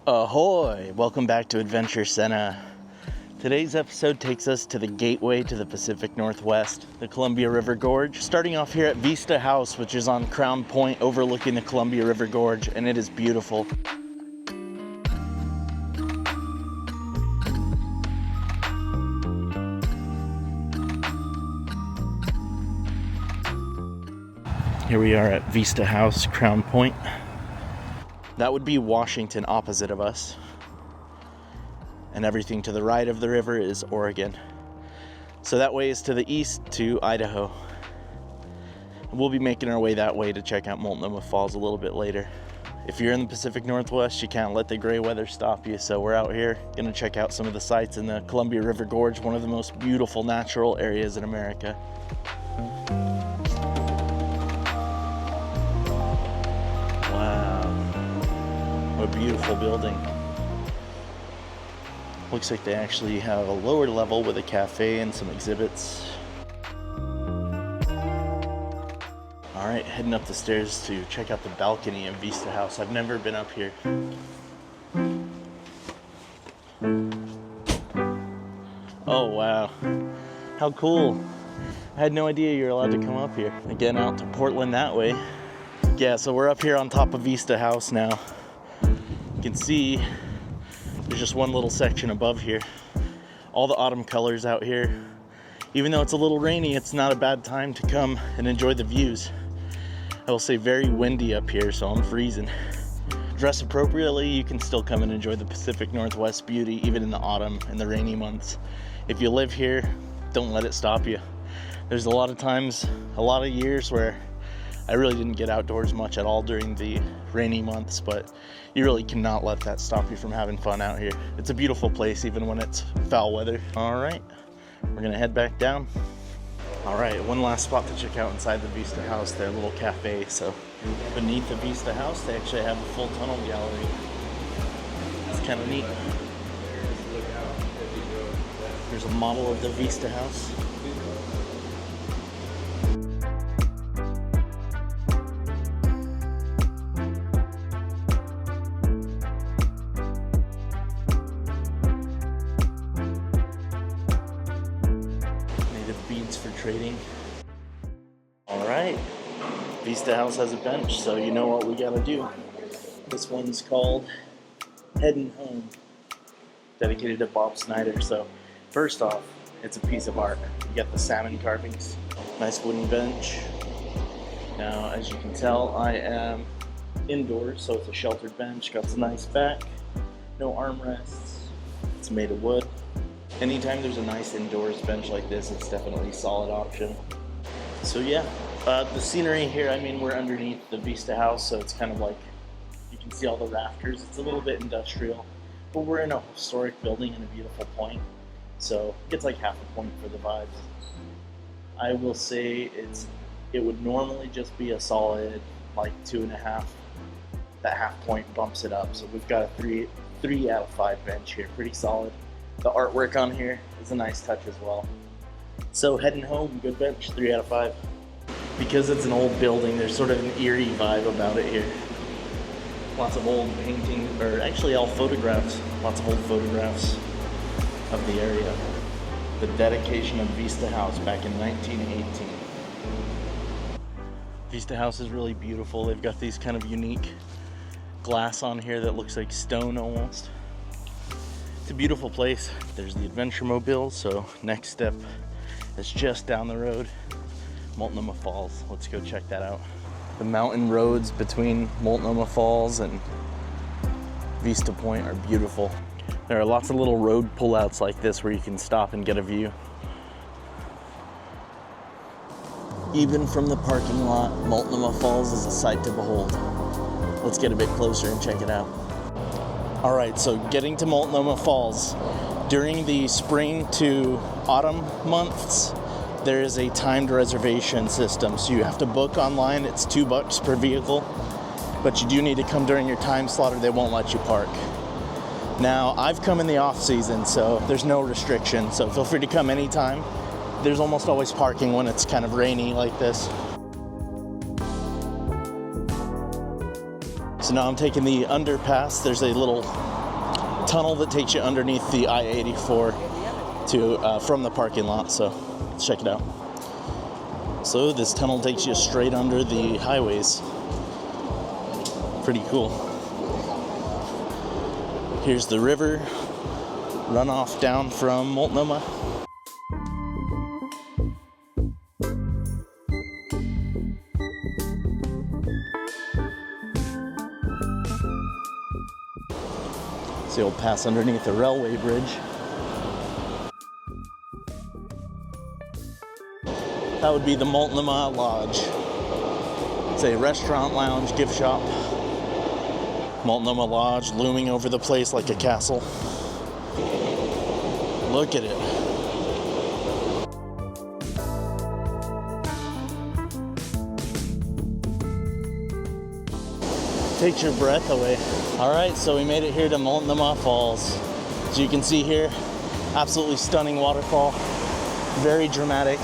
Ahoy! Welcome back to Adventure Sena. Today's episode takes us to the gateway to the Pacific Northwest, the Columbia River Gorge. Starting off here at Vista House, which is on Crown Point overlooking the Columbia River Gorge, and it is beautiful. Here we are at Vista House, Crown Point. That would be Washington opposite of us. And everything to the right of the river is Oregon. So that way is to the east to Idaho. We'll be making our way that way to check out Multnomah Falls a little bit later. If you're in the Pacific Northwest, you can't let the gray weather stop you. So we're out here gonna check out some of the sights in the Columbia River Gorge, one of the most beautiful natural areas in America. What a beautiful building. Looks like they actually have a lower level with a cafe and some exhibits. All right, heading up the stairs to check out the balcony of Vista House. I've never been up here. Oh, wow. How cool. I had no idea you were allowed to come up here. Again, out to Portland that way. Yeah, so we're up here on top of Vista House now. You can see there's just one little section above here. All the autumn colors out here. Even though it's a little rainy, it's not a bad time to come and enjoy the views. I will say very windy up here, so I'm freezing. Dress appropriately, you can still come and enjoy the Pacific Northwest beauty even in the autumn and the rainy months. If you live here, don't let it stop you. There's a lot of times, a lot of years where I really didn't get outdoors much at all during the rainy months, but you really cannot let that stop you from having fun out here. It's a beautiful place even when it's foul weather. All right, we're gonna head back down. All right, one last spot to check out inside the Vista House, their little cafe. So beneath the Vista House, they actually have a full tunnel gallery. It's kind of neat. Here's a model of the Vista House. Beads for trading. All right, Vista House has a bench, so you know what we gotta do. This one's called Headin' Home, dedicated to Bob Snyder. So first off, it's a piece of art. You got the salmon carvings, nice wooden bench. Now, as you can tell, I am indoors, so it's a sheltered bench. Got some nice back, no armrests. It's made of wood. Anytime there's a nice indoors bench like this, it's definitely a solid option. So yeah, the scenery here, I mean, we're underneath the Vista House, so it's kind of like, you can see all the rafters. It's a little bit industrial, but we're in a historic building in a beautiful point, so it's like half a point for the vibes. I will say it would normally just be a solid like 2.5. That half point bumps it up, so we've got a 3 out of 5 bench here, pretty solid. The artwork on here is a nice touch as well. So heading home, good bench, 3 out of 5. Because it's an old building, there's sort of an eerie vibe about it here. Lots of old painting, or actually all photographs. Lots of old photographs of the area. The dedication of Vista House back in 1918. Vista House is really beautiful. They've got these kind of unique glass on here that looks like stone almost. It's a beautiful place. There's the Adventure Mobile, so next step is just down the road, Multnomah Falls. Let's go check that out. The mountain roads between Multnomah Falls and Vista Point are beautiful. There are lots of little road pullouts like this where you can stop and get a view. Even from the parking lot, Multnomah Falls is a sight to behold. Let's get a bit closer and check it out. All right, so getting to Multnomah Falls, during the spring to autumn months, there is a timed reservation system. So you have to book online. It's $2 per vehicle, but you do need to come during your time slot or they won't let you park. Now, I've come in the off season, so there's no restriction. So feel free to come anytime. There's almost always parking when it's kind of rainy like this. So now I'm taking the underpass. There's a little tunnel that takes you underneath the I-84 to from the parking lot. So let's check it out. So this tunnel takes you straight under the highways. Pretty cool. Here's the river runoff down from Multnomah. So you'll pass underneath the railway bridge. That would be the Multnomah Lodge. It's a restaurant, lounge, gift shop. Multnomah Lodge looming over the place like a castle. Look at it. Takes your breath away. All right, so we made it here to Multnomah Falls. As you can see here, absolutely stunning waterfall, very dramatic.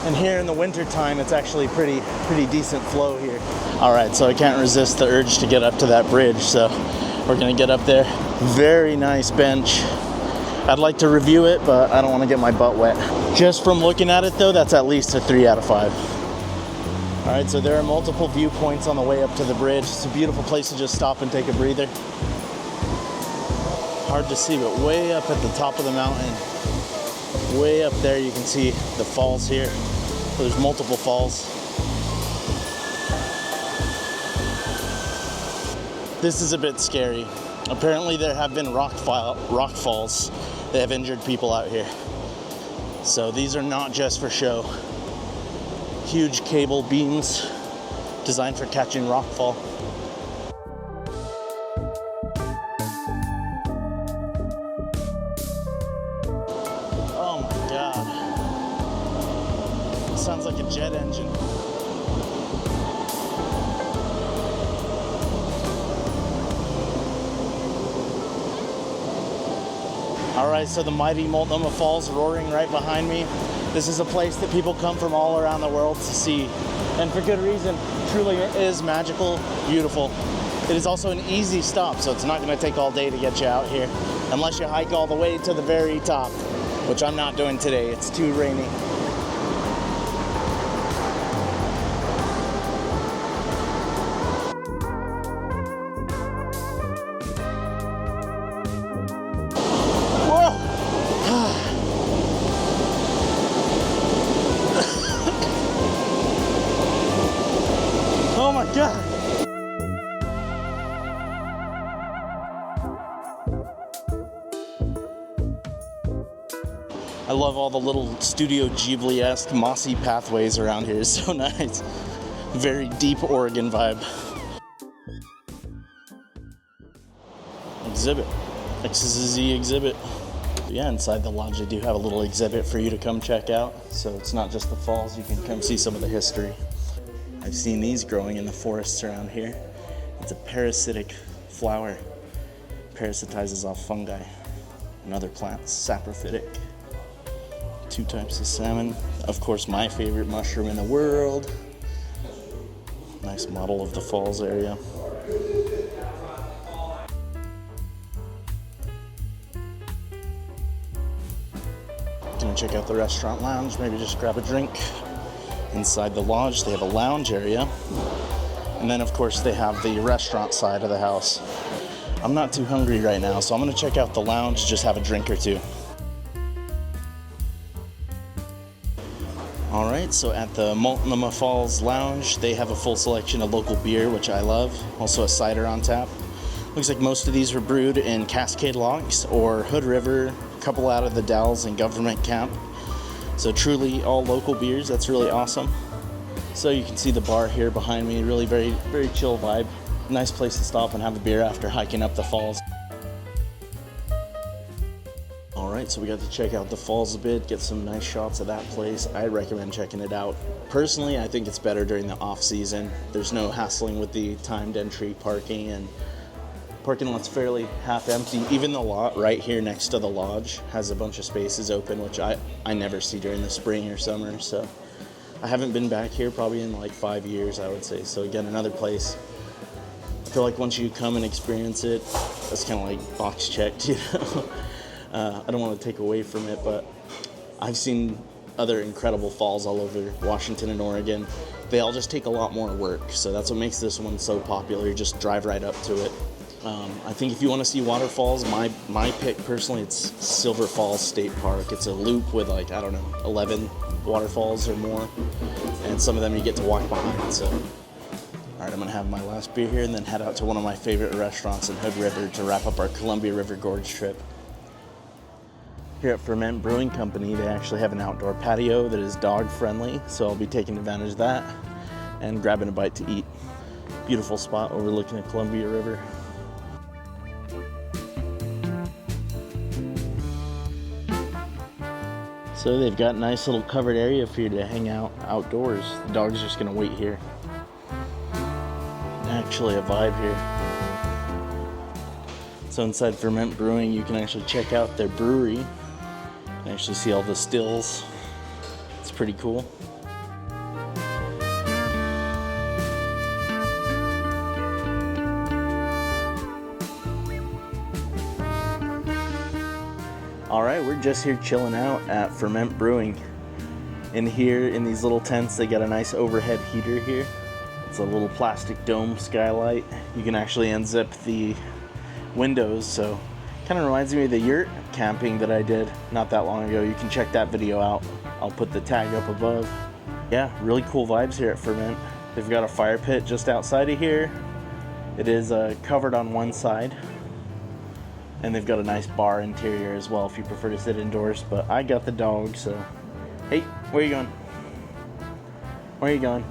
And here in the winter time, it's actually pretty decent flow here. All right, so I can't resist the urge to get up to that bridge, so we're gonna get up there. Very nice bench. I'd like to review it, but I don't want to get my butt wet. Just from looking at it though, that's at least a 3 out of 5. All right, so there are multiple viewpoints on the way up to the bridge. It's a beautiful place to just stop and take a breather. Hard to see, but way up at the top of the mountain, way up there, you can see the falls here. So there's multiple falls. This is a bit scary. Apparently there have been rock falls that have injured people out here. So these are not just for show. Huge cable beams designed for catching rockfall. Oh my God. It sounds like a jet engine. All right, so the mighty Multnomah Falls roaring right behind me. This is a place that people come from all around the world to see, and for good reason. Truly is magical, beautiful. It is also an easy stop, so it's not gonna take all day to get you out here, unless you hike all the way to the very top, which I'm not doing today, it's too rainy. Oh my God! I love all the little Studio Ghibli-esque mossy pathways around here. It's so nice. Very deep Oregon vibe. Exhibit. XZ exhibit. Yeah, inside the lodge they do have a little exhibit for you to come check out. So it's not just the falls, you can come see some of the history. I've seen these growing in the forests around here. It's a parasitic flower. Parasitizes off fungi and other plants, saprophytic. 2 types of salmon. Of course, my favorite mushroom in the world. Nice model of the falls area. Gonna check out the restaurant lounge, maybe just grab a drink. Inside the lodge, they have a lounge area. And then, of course, they have the restaurant side of the house. I'm not too hungry right now, so I'm gonna check out the lounge, just have a drink or two. All right, so at the Multnomah Falls Lounge, they have a full selection of local beer, which I love. Also a cider on tap. Looks like most of these were brewed in Cascade Locks or Hood River, a couple out of the Dalles and Government Camp. So truly all local beers, that's really awesome. So you can see the bar here behind me, really very chill vibe. Nice place to stop and have a beer after hiking up the falls. All right, so we got to check out the falls a bit, get some nice shots of that place. I recommend checking it out. Personally, I think it's better during the off season. There's no hassling with the timed entry parking, and parking lot's fairly half empty. Even the lot right here next to the lodge has a bunch of spaces open, which I never see during the spring or summer. So I haven't been back here probably in like 5 years, I would say. So again, another place feel like once you come and experience it, that's kind of like box checked, you know. I don't want to take away from it, but I've seen other incredible falls all over Washington and Oregon. They all just take a lot more work, so that's what makes this one so popular. You just drive right up to it. I think if you want to see waterfalls, my pick personally, it's Silver Falls State Park. It's a loop with, like, I don't know, 11 waterfalls or more, and some of them you get to walk behind. So, all right, I'm gonna have my last beer here and then head out to one of my favorite restaurants in Hood River to wrap up our Columbia River Gorge trip. Here at Ferment Brewing Company, they actually have an outdoor patio that is dog friendly, so I'll be taking advantage of that and grabbing a bite to eat. Beautiful spot overlooking the Columbia River. So they've got a nice little covered area for you to hang out outdoors. The dog's just gonna wait here. Actually a vibe here. So inside Ferment Brewing, you can actually check out their brewery. You can actually see all the stills. It's pretty cool. All right, we're just here chilling out at Ferment Brewing. In here, in these little tents, they got a nice overhead heater here. It's a little plastic dome skylight. You can actually unzip the windows, so kind of reminds me of the yurt camping that I did not that long ago. You can check that video out. I'll put the tag up above. Yeah, really cool vibes here at Ferment. They've got a fire pit just outside of here. It is covered on one side. And they've got a nice bar interior as well if you prefer to sit indoors. But I got the dog, so... Hey, where are you going? Where are you going?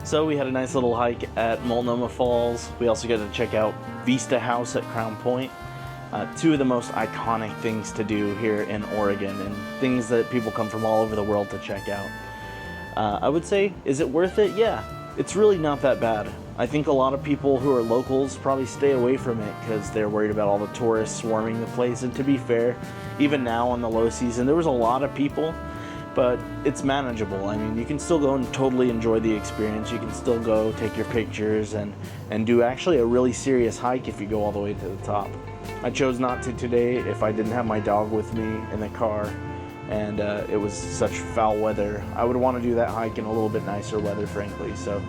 So we had a nice little hike at Multnomah Falls. We also got to check out Vista House at Crown Point. Two of the most iconic things to do here in Oregon, and things that people come from all over the world to check out. I would say, is it worth it? Yeah, it's really not that bad. I think a lot of people who are locals probably stay away from it because they're worried about all the tourists swarming the place. And to be fair, even now on the low season, there was a lot of people, but it's manageable. I mean, you can still go and totally enjoy the experience. You can still go take your pictures and do actually a really serious hike if you go all the way to the top. I chose not to today if I didn't have my dog with me in the car and it was such foul weather. I would want to do that hike in a little bit nicer weather, frankly. So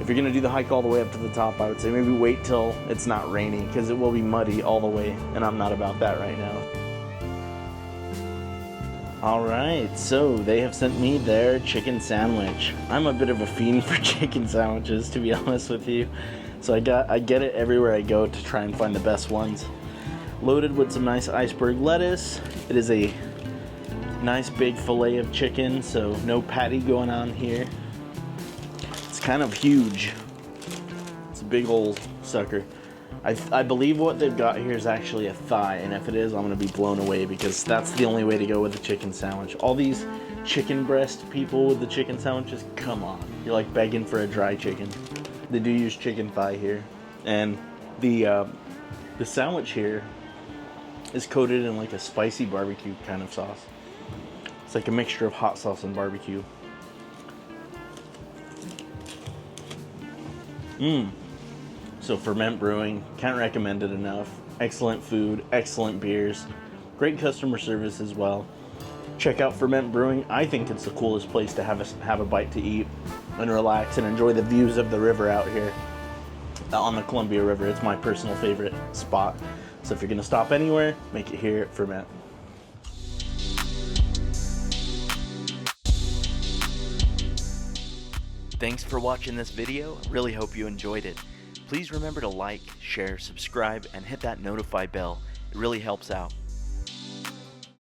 if you're going to do the hike all the way up to the top, I would say maybe wait till it's not raining because it will be muddy all the way, and I'm not about that right now. Alright, so they have sent me their chicken sandwich. I'm a bit of a fiend for chicken sandwiches, to be honest with you. So I get it everywhere I go to try and find the best ones. Loaded with some nice iceberg lettuce. It is a nice big fillet of chicken, so no patty going on here. Kind of huge. It's a big old sucker. I believe what they've got here is actually a thigh, and if it is, I'm gonna be blown away because that's the only way to go with the chicken sandwich. All these chicken breast people with the chicken sandwiches, come on, you're like begging for a dry chicken. They do use chicken thigh here, and the sandwich here is coated in like a spicy barbecue kind of sauce. It's like a mixture of hot sauce and barbecue. So Ferment Brewing, can't recommend it enough. Excellent food, excellent beers, great customer service as well. Check out Ferment Brewing. I think it's the coolest place to have a bite to eat and relax and enjoy the views of the river out here on the Columbia River. It's my personal favorite spot. So if you're gonna stop anywhere, make it here at Ferment. Thanks for watching this video. Really hope you enjoyed it. Please remember to like, share, subscribe, and hit that notify bell. It really helps out.